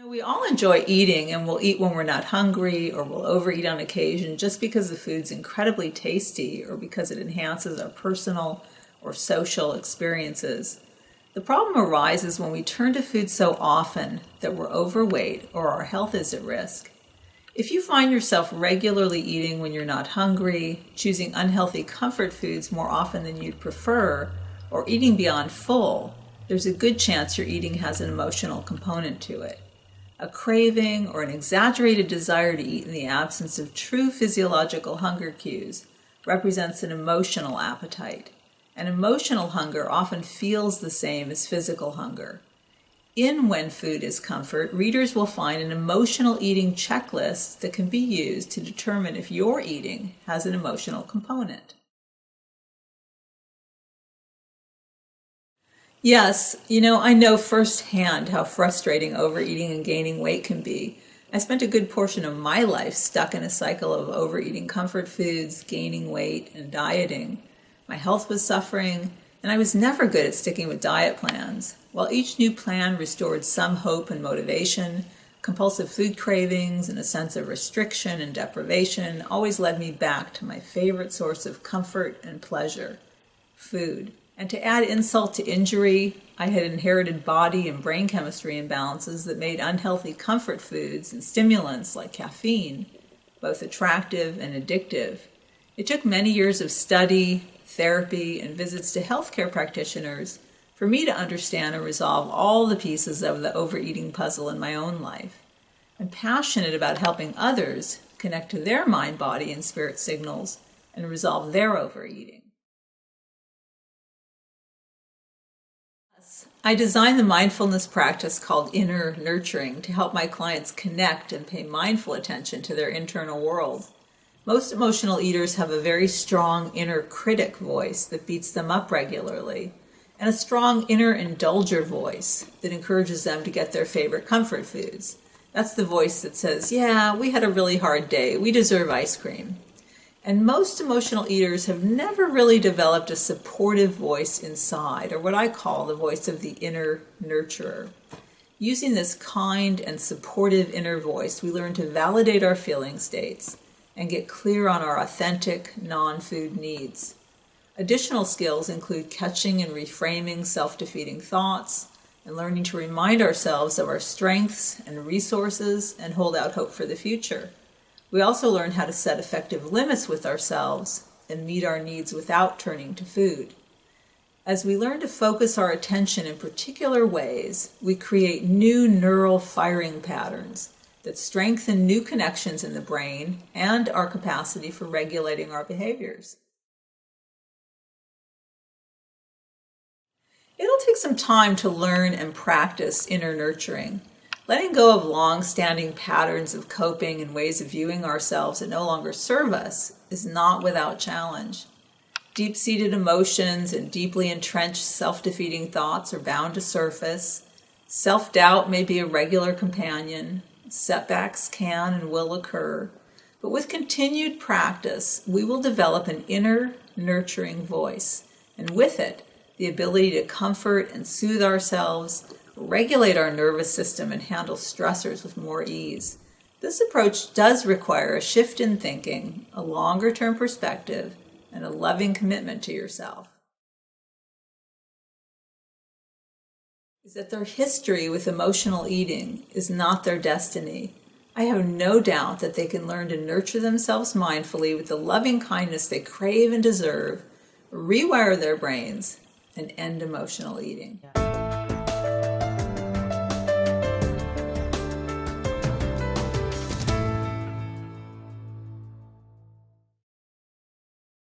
We all enjoy eating, and we'll eat when we're not hungry, or we'll overeat on occasion just because the food's incredibly tasty or because it enhances our personal or social experiences. The problem arises when we turn to food so often that we're overweight or our health is at risk. If you find yourself regularly eating when you're not hungry, choosing unhealthy comfort foods more often than you'd prefer, or eating beyond full, there's a good chance your eating has an emotional component to it. A craving or an exaggerated desire to eat in the absence of true physiological hunger cues represents an emotional appetite. And emotional hunger often feels the same as physical hunger. In When Food is Comfort, readers will find an emotional eating checklist that can be used to determine if your eating has an emotional component. Yes, I know firsthand how frustrating overeating and gaining weight can be. I spent a good portion of my life stuck in a cycle of overeating comfort foods, gaining weight, and dieting. My health was suffering, and I was never good at sticking with diet plans. While each new plan restored some hope and motivation, compulsive food cravings and a sense of restriction and deprivation always led me back to my favorite source of comfort and pleasure, food. And to add insult to injury, I had inherited body and brain chemistry imbalances that made unhealthy comfort foods and stimulants like caffeine both attractive and addictive. It took many years of study, therapy, and visits to healthcare practitioners for me to understand and resolve all the pieces of the overeating puzzle in my own life. I'm passionate about helping others connect to their mind, body, and spirit signals and resolve their overeating. I designed the mindfulness practice called inner nurturing to help my clients connect and pay mindful attention to their internal world. Most emotional eaters have a very strong inner critic voice that beats them up regularly, and a strong inner indulger voice that encourages them to get their favorite comfort foods. That's the voice that says, yeah, we had a really hard day, we deserve ice cream. And most emotional eaters have never really developed a supportive voice inside, or what I call the voice of the inner nurturer. Using this kind and supportive inner voice, we learn to validate our feeling states and get clear on our authentic, non-food needs. Additional skills include catching and reframing self-defeating thoughts, and learning to remind ourselves of our strengths and resources and hold out hope for the future. We also learn how to set effective limits with ourselves and meet our needs without turning to food. As we learn to focus our attention in particular ways, we create new neural firing patterns that strengthen new connections in the brain and our capacity for regulating our behaviors. It'll take some time to learn and practice inner nurturing. Letting go of long-standing patterns of coping and ways of viewing ourselves that no longer serve us is not without challenge. Deep-seated emotions and deeply entrenched self-defeating thoughts are bound to surface. Self-doubt may be a regular companion. Setbacks can and will occur. But with continued practice, we will develop an inner nurturing voice, and with it, the ability to comfort and soothe ourselves, regulate our nervous system, and handle stressors with more ease. This approach does require a shift in thinking, a longer-term perspective, and a loving commitment to yourself. Is that their history with emotional eating is not their destiny. I have no doubt that they can learn to nurture themselves mindfully with the loving kindness they crave and deserve, rewire their brains, and end emotional eating.